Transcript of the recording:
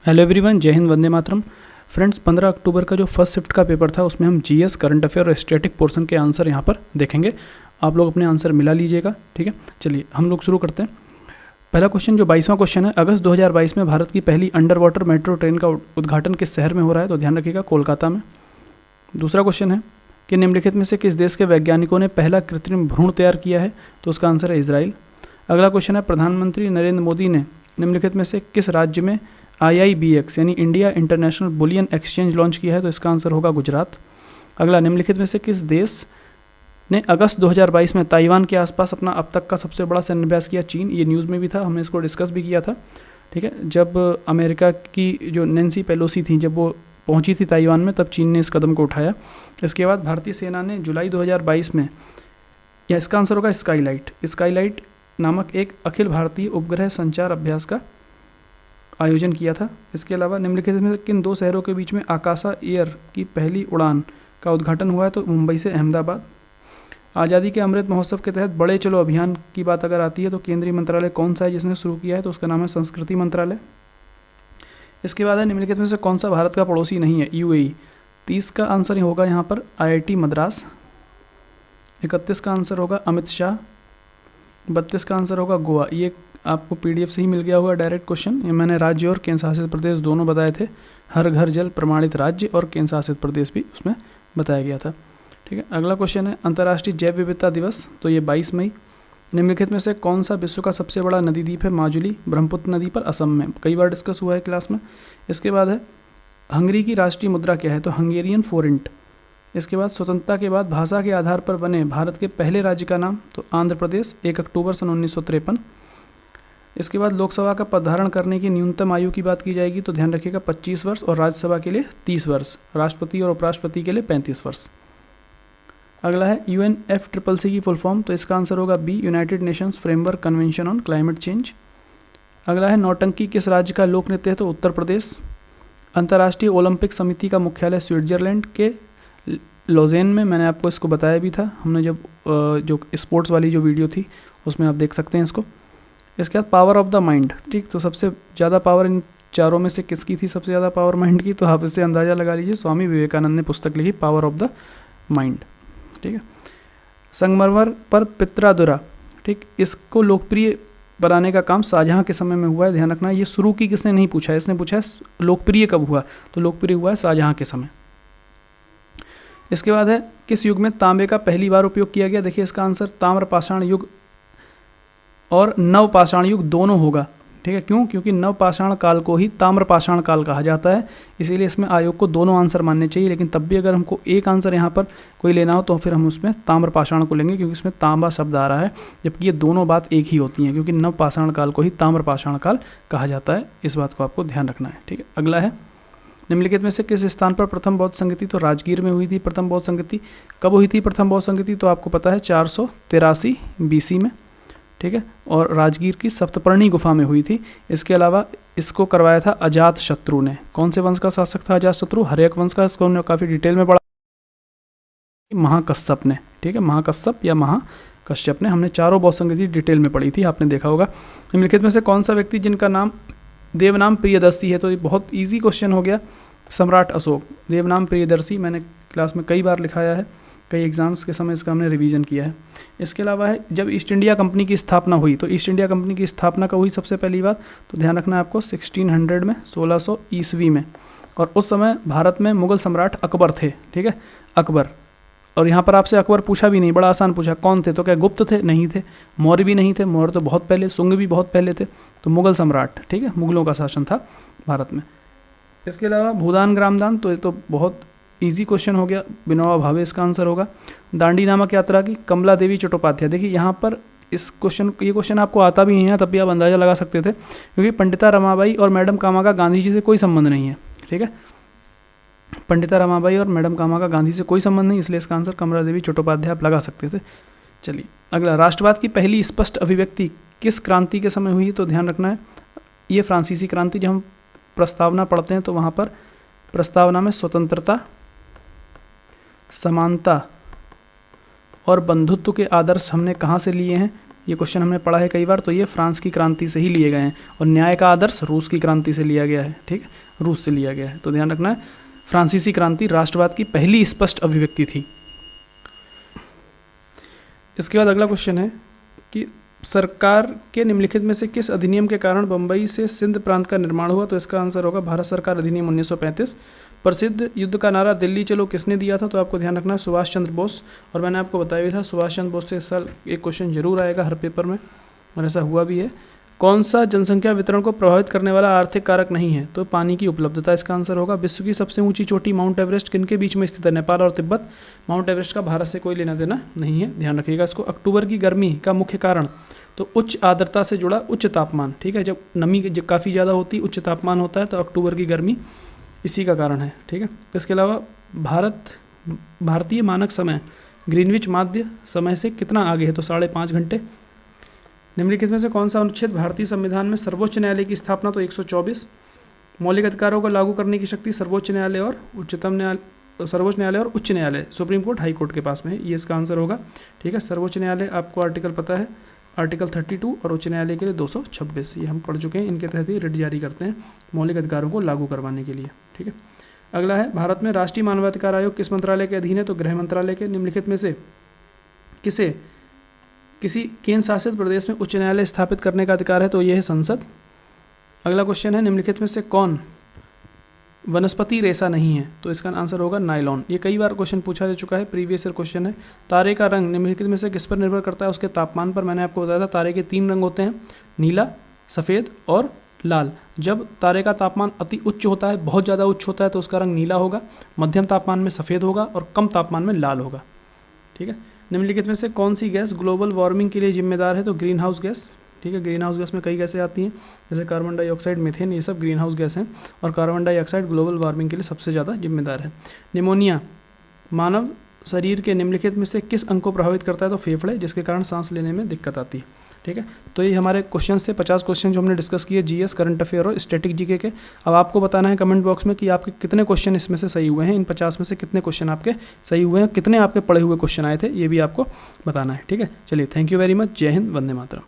Hello everyone, जय Hind, Vande Mataram. Friends, 15 अक्टूबर का जो फर्स्ट शिफ्ट का पेपर था उसमें हम जीएस, करंट अफेयर और स्टैटिक पोर्शन के आंसर यहाँ पर देखेंगे। आप लोग अपने आंसर मिला लीजिएगा, ठीक है। चलिए हम लोग शुरू करते हैं। पहला क्वेश्चन, जो 22वां क्वेश्चन है, अगस्त 2022 में भारत की पहली अंडर वाटर मेट्रो ट्रेन का उद्घाटन किस शहर में हो रहा है? तो ध्यान रखिएगा, कोलकाता में। दूसरा क्वेश्चन है कि निम्नलिखित में से किस देश के वैज्ञानिकों ने पहला कृत्रिम भ्रूण तैयार किया है? तो उसका आंसर है इजराइल। अगला क्वेश्चन है, प्रधानमंत्री नरेंद्र मोदी ने निम्नलिखित में से किस राज्य में IIBX यानी India international bullion exchange launch किया है? तो इसका आंसर होगा गुजरात। अगला, निम्नलिखित में से किस देश ने अगस्त 2022 में ताइवान के आसपास अपना अब तक का सबसे बड़ा सैन्य अभ्यास किया? चीन। ये न्यूज़ में भी था, हमने इसको डिस्कस भी किया था, ठीक है। जब अमेरिका की जो नैन्सी पेलोसी थी, जब वो पहुंची थी ताइवान में, तब चीन ने इस कदम को उठाया। इसके बाद भारतीय सेना ने जुलाई 2022 में, या इसका आंसर होगा स्काईलाइट नामक एक अखिल भारतीय उपग्रह संचार अभ्यास का आयोजन किया था। इसके अलावा निम्नलिखित में किन दो शहरों के बीच में आकाशा एयर की पहली उड़ान का उद्घाटन हुआ है? तो मुंबई से अहमदाबाद। आज़ादी के अमृत महोत्सव के तहत बड़े चलो अभियान की बात अगर आती है तो केंद्रीय मंत्रालय कौन सा है जिसने शुरू किया है? तो उसका नाम है संस्कृति मंत्रालय। इसके बाद है, निम्नलिखित में से कौन सा भारत का पड़ोसी नहीं है? UAE। 30 का आंसर होगा यहाँ पर IIT मद्रास। 31 का आंसर होगा अमित शाह। 32 का आंसर होगा गोवा। ये आपको PDF से ही मिल गया होगा डायरेक्ट क्वेश्चन। ये मैंने राज्य और केंद्र शासित प्रदेश दोनों बताए थे। हर घर जल प्रमाणित राज्य और केंद्र शासित प्रदेश भी उसमें बताया गया था, ठीक है। अगला क्वेश्चन है, अंतर्राष्ट्रीय जैव विविधता दिवस, तो ये 22 मई। निम्नलिखित में से कौन सा विश्व का सबसे बड़ा नदी द्वीप है? माजुली, ब्रह्मपुत्र नदी पर, असम में। कई बार डिस्कस हुआ है क्लास में। इसके बाद है, हंगरी की राष्ट्रीय मुद्रा क्या है? तो हंगेरियन फोरेंट। इसके बाद, स्वतंत्रता के बाद भाषा के आधार पर बने भारत के पहले राज्य का नाम? तो आंध्र प्रदेश, 1 अक्टूबर सन 1953। इसके बाद, लोकसभा का पदधारण करने की न्यूनतम आयु की बात की जाएगी, तो ध्यान रखिएगा 25 वर्ष, और राज्यसभा के लिए 30 वर्ष, राष्ट्रपति और उपराष्ट्रपति के लिए 35 वर्ष। अगला है, UNFCCC की फुल फॉर्म, तो इसका आंसर होगा B, United Nations framework convention on climate change. अगला है, नौटंकी किस राज्य का लोक नृत्य है? तो उत्तर प्रदेश। अंतर्राष्ट्रीय ओलंपिक समिति का मुख्यालय स्विट्जरलैंड के लॉजेन में। मैंने आपको इसको बताया भी था, हमने जब जो स्पोर्ट्स वाली जो वीडियो थी उसमें आप देख सकते हैं इसको। इसके बाद, पावर ऑफ द माइंड, ठीक। तो सबसे ज़्यादा पावर इन चारों में से किसकी थी? सबसे ज़्यादा पावर माइंड की। तो आप इससे अंदाज़ा लगा लीजिए, स्वामी विवेकानंद ने पुस्तक लिखी पावर ऑफ द माइंड, ठीक है। संगमरमर पर पित्रादुरा, ठीक, इसको लोकप्रिय बनाने का काम शाहजहाँ के समय में हुआ है, ध्यान रखना। ये शुरू की किसने नहीं पूछा है, इसने पूछा है लोकप्रिय कब हुआ, तो लोकप्रिय हुआ है शाहजहाँ के समय। इसके बाद है, किस युग में तांबे का पहली बार उपयोग किया गया? देखिए इसका आंसर ताम्र पाषाण युग और नव पाषाण युग दोनों होगा, ठीक है। क्यों? क्योंकि नव पाषाण काल को ही ताम्र पाषाण काल कहा जाता है, इसीलिए इसमें आयोग को दोनों आंसर मानने चाहिए। लेकिन तब भी अगर हमको एक आंसर यहाँ पर कोई लेना हो तो फिर हम उसमें ताम्र पाषाण को लेंगे, क्योंकि इसमें तांबा शब्द आ रहा है, जबकि ये दोनों बात एक ही होती हैं, क्योंकि नव पाषाण काल को ही ताम्र पाषाण काल कहा जाता है। इस बात को आपको ध्यान रखना है, ठीक है। अगला है, निम्नलिखित में से किस स्थान पर प्रथम बौद्ध संगति? तो राजगीर में हुई थी प्रथम बौद्ध संगति। कब हुई थी प्रथम बौद्ध संगति? तो आपको पता है 483 BC में, ठीक है। और राजगीर की सप्तपर्णी गुफा में हुई थी। इसके अलावा इसको करवाया था अजात शत्रु ने। कौन से वंश का शासक था अजात शत्रु? हर्यक वंश का। इसको हमने काफ़ी डिटेल में पढ़ा, महाकश्यप ने, ठीक है। महाकश्यप या महाकश्यप ने। हमने चारों बौद्ध संगति डिटेल में पढ़ी थी, आपने देखा होगा। निम्नलिखित में से कौन सा व्यक्ति जिनका नाम देवनाम प्रियदर्शी है? तो ये बहुत ईजी क्वेश्चन हो गया, सम्राट अशोक। देवनाम प्रियदर्शी मैंने क्लास में कई बार लिखाया है, कई एग्जाम्स के समय इसका हमने रिवीजन किया है। इसके अलावा है, जब ईस्ट इंडिया कंपनी की स्थापना हुई, तो ईस्ट इंडिया कंपनी की स्थापना कब हुई सबसे पहली बार? तो ध्यान रखना है आपको 1600 में, 1600 ईस्वी में। और उस समय भारत में मुगल सम्राट अकबर थे, ठीक है, अकबर। और यहाँ पर आपसे अकबर पूछा भी नहीं, बड़ा आसान पूछा, कौन थे? तो क्या गुप्त थे? नहीं थे। मौर्य भी नहीं थे, मौर्य तो बहुत पहले, सुंग भी बहुत पहले थे। तो मुगल सम्राट, ठीक है, मुगलों का शासन था भारत में। इसके अलावा भूदान ग्रामदान, तो ये तो बहुत इजी क्वेश्चन हो गया, विनोबा भावे इसका आंसर होगा। दांडी नामक यात्रा की कमला देवी चट्टोपाध्याय। देखिए यहाँ पर इस क्वेश्चन, ये क्वेश्चन आपको आता भी नहीं है, तब भी आप अंदाज़ा लगा सकते थे, क्योंकि पंडिता रमाबाई और मैडम कामा का गांधी जी से कोई संबंध नहीं है, ठीक है। पंडिता रमाबाई और मैडम कामा का गांधी से कोई संबंध नहीं, इसलिए इसका आंसर कमला देवी चट्टोपाध्याय आप लगा सकते थे। चलिए अगला, राष्ट्रवाद की पहली स्पष्ट अभिव्यक्ति किस क्रांति के समय हुई? तो ध्यान रखना है, ये फ्रांसीसी क्रांति। जब हम प्रस्तावना पढ़ते हैं तो वहाँ पर प्रस्तावना में स्वतंत्रता, समानता और बंधुत्व के आदर्श हमने कहाँ से लिए हैं? ये क्वेश्चन हमने पढ़ा है कई बार, तो ये फ्रांस की क्रांति से ही लिए गए हैं। और न्याय का आदर्श रूस की क्रांति से लिया गया है, ठीक है, रूस से लिया गया है, तो ध्यान रखना है। फ्रांसीसी क्रांति राष्ट्रवाद की पहली स्पष्ट अभिव्यक्ति थी। इसके बाद अगला क्वेश्चन है कि सरकार के निम्नलिखित में से किस अधिनियम के कारण बम्बई से सिंध प्रांत का निर्माण हुआ? तो इसका आंसर होगा भारत सरकार अधिनियम 1935। प्रसिद्ध युद्ध का नारा दिल्ली चलो किसने दिया था? तो आपको ध्यान रखना है सुभाष चंद्र बोस। और मैंने आपको बताया भी था सुभाष चंद्र बोस से इस साल एक क्वेश्चन जरूर आएगा हर पेपर में, और ऐसा हुआ भी है। कौन सा जनसंख्या वितरण को प्रभावित करने वाला आर्थिक कारक नहीं है? तो पानी की उपलब्धता इसका आंसर होगा। विश्व की सबसे ऊंची चोटी माउंट एवरेस्ट किनके बीच में स्थित है? नेपाल और तिब्बत। माउंट एवरेस्ट का भारत से कोई लेना देना नहीं है, ध्यान रखिएगा इसको। अक्टूबर की गर्मी का मुख्य कारण? तो उच्च आर्द्रता से जुड़ा उच्च तापमान, ठीक है, जब नमी काफ़ी ज़्यादा होती, उच्च तापमान होता है, तो अक्टूबर की गर्मी इसी का कारण है, ठीक है। इसके अलावा भारतीय मानक समय ग्रीनविच माध्य समय से कितना आगे है? तो 5.5 घंटे। निम्नलिखित में से कौन सा अनुच्छेद भारतीय संविधान में सर्वोच्च न्यायालय की स्थापना? तो 124। मौलिक अधिकारों को लागू करने की शक्ति सर्वोच्च न्यायालय और सर्वोच्च न्यायालय और उच्च न्यायालय, सुप्रीम कोर्ट, हाई कोर्ट के पास में है, ये इसका आंसर होगा, ठीक है। सर्वोच्च न्यायालय आपको आर्टिकल पता है, आर्टिकल 32, और उच्च न्यायालय के लिए 226, ये हम पढ़ चुके हैं। इनके तहत ही रिट जारी करते हैं मौलिक अधिकारों को लागू करवाने के लिए, ठीक है। अगला है भारत में राष्ट्रीय मानवाधिकार आयोग किस मंत्रालय के अधीन है? तो गृह मंत्रालय के। निम्नलिखित में से किसी केंद्र शासित प्रदेश में उच्च न्यायालय स्थापित करने का अधिकार है? तो यह है संसद। अगला क्वेश्चन है निम्नलिखित में से कौन वनस्पति रेशा नहीं है? तो इसका आंसर होगा नायलॉन। ये कई बार क्वेश्चन पूछा जा चुका है, प्रीवियस ईयर क्वेश्चन है। तारे का रंग निम्नलिखित में से किस पर निर्भर करता है? उसके तापमान पर। मैंने आपको बताया था तारे के 3 रंग होते हैं, नीला, सफ़ेद और लाल। जब तारे का तापमान अति उच्च होता है, बहुत ज़्यादा उच्च होता है, तो उसका रंग नीला होगा, मध्यम तापमान में सफ़ेद होगा और कम तापमान में लाल होगा, ठीक है। निम्नलिखित में से कौन सी गैस ग्लोबल वार्मिंग के लिए जिम्मेदार है? तो ग्रीन हाउस गैस, ठीक है। ग्रीन हाउस गैस में कई गैसें आती हैं, जैसे कार्बन डाइऑक्साइड, मीथेन, ये सब ग्रीन हाउस गैस हैं, और कार्बन डाइऑक्साइड ग्लोबल वार्मिंग के लिए सबसे ज़्यादा जिम्मेदार है। निमोनिया मानव शरीर के निम्नलिखित में से किस अंग को प्रभावित करता है? तो फेफड़े, जिसके कारण सांस लेने में दिक्कत आती है, ठीक है। तो ये हमारे क्वेश्चन थे, 50 क्वेश्चन जो हमने डिस्कस किए जीएस, करंट अफेयर और स्टैटिक जीके के। अब आपको बताना है कमेंट बॉक्स में कि आपके कितने क्वेश्चन इसमें से सही हुए हैं, इन 50 में से कितने क्वेश्चन आपके सही हुए हैं, कितने आपके पढ़े हुए क्वेश्चन आए थे, ये भी आपको बताना है, ठीक है। चलिए, थैंक यू वेरी मच। जय हिंद, वंदे मातरम।